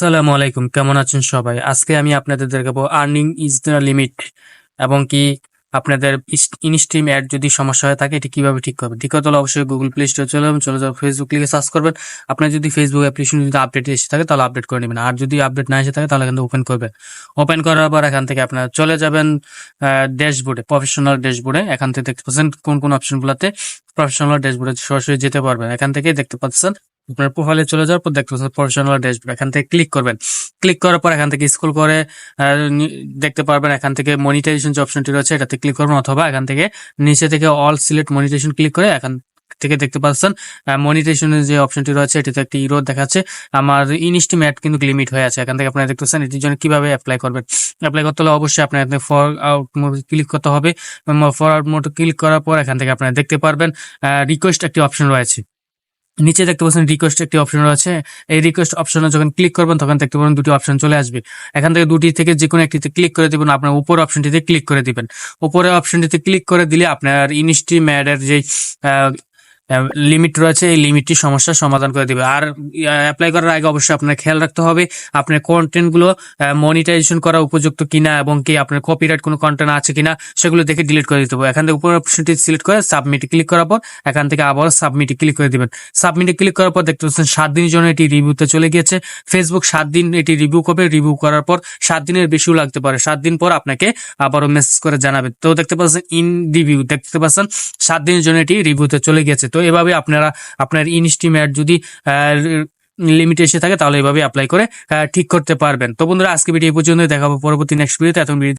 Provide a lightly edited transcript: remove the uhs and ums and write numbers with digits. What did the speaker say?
আসসালামু আলাইকুম, কেমন আছেন সবাই? আজকে আমি আপনাদের দেখাবো আর্নিং ইজ দ্য লিমিট এবং কি আপনাদের ইনস্ট্রিম অ্যাড যদি সমস্যা হয়ে থাকে এটি কিভাবে ঠিক করবেন। ঠিক করতে হলে অবশ্যই গুগল প্লে স্টোরে চলে যাবেন, চলে যাবেন ফেসবুক লিখে সার্চ করবেন। আপনার যদি ফেসবুক অ্যাপ্লিকেশন যদি আপডেট এসে থাকে তাহলে আপডেট করে নেবেন, আর যদি আপডেট না এসে থাকে তাহলে কিন্তু ওপেন করবেন। ওপেন করার পর এখান থেকে আপনারা চলে যাবেন ড্যাশবোর্ডে, প্রফেশনাল ড্যাশবোর্ডে। এখান থেকে দেখতে পাচ্ছেন কোন কোন অপশনগুলোতে প্রফেশনাল ড্যাশবোর্ডে সরাসরি যেতে পারবেন। এখান থেকে দেখতে পাচ্ছেন আপনার প্রোফাইলে চলে যাওয়ার পর দেখতে পাচ্ছেন প্রফেশনাল ড্যাশবোর্ড। এখান থেকে ক্লিক করবেন। ক্লিক করার পর এখান থেকে স্ক্রল করে দেখতে পারবেন এখান থেকে মনিটাইজেশন যে অপশনটি রয়েছে এটাতে ক্লিক করবেন, অথবা এখান থেকে নিচে থেকে অল সিলেক্ট মনিটাইজেশন ক্লিক করে এখান থেকে দেখতে পাচ্ছেন মনিটাইজেশনের যে অপশনটি রয়েছে এটিতে একটি ইরো দেখাচ্ছে। আমার ইনস্টিম অ্যাড কিন্তু লিমিট হয়ে আছে। এখান থেকে আপনারা দেখতে পাচ্ছেন এটির জন্য কিভাবে অ্যাপ্লাই করবেন। অ্যাপ্লাই করতে হলে অবশ্যই আপনার ফর আউট মোড ক্লিক করতে হবে। ফর আউট মোড ক্লিক করার পর এখান থেকে আপনারা দেখতে পারবেন রিকোয়েস্ট একটি অপশন রয়েছে। নিচে দেখতে পাচ্ছেন রিকোয়েস্ট একটি অপশন রয়েছে। এই রিকোয়েস্ট অপশনে যখন ক্লিক করবেন তখন দেখতে পাবেন দুটি অপশন চলে আসবে। এখান থেকে দুটি থেকে যে কোনো একটিতে ক্লিক করে দিবেন, আপনার উপর অপশনটিতে ক্লিক করে দিবেন। উপরের অপশনটিতে ক্লিক করে দিলে আপনার ইনস্ট্রিম অ্যাডের যে লিমিট রয়েছে এই লিমিটটি সমস্যার সমাধান করে দিবে। আর অ্যাপ্লাই করার আগে অবশ্যই আপনার খেয়াল রাখতে হবে আপনার কন্টেন্টগুলো মনিটাইজেশন করা উপযুক্ত কিনা এবং কি আপনার কপিরাইট কোনো কন্টেন্ট আছে কিনা সেগুলো দেখে ডিলিট করে দিতে হবে। এখান থেকে উপর অপশনটি সিলেক্ট করে সাবমিটে ক্লিক করার পর এখান থেকে আবার সাবমিটে ক্লিক করে দিবেন। সাবমিটে ক্লিক করার পর দেখতে পাচ্ছেন 7 দিনের জন্য এটি রিভিউতে চলে গিয়েছে। ফেসবুক 7 দিন এটি রিভিউ করবে। রিভিউ করার পর 7 দিনের বেশিও লাগতে পারে। 7 দিন পর আপনাকে আবারও মেসেজ করে জানাবে। তো দেখতে পাচ্ছেন ইন রিভিউ, দেখতে পাচ্ছেন 7 দিনের জন্য এটি রিভিউতে চলে গিয়েছে। তো এভাবে আপনারা আপনার ইনস্ট্রিম অ্যাড যদি লিমিট এসে থাকে তাহলে এভাবে অ্যাপ্লাই করে ঠিক করতে পারবেন। তো বন্ধুরা, আজকে ভিডিও এই পর্যন্ত, দেখাবো পরবর্তী নেক্সট ভিডিওতে। এখন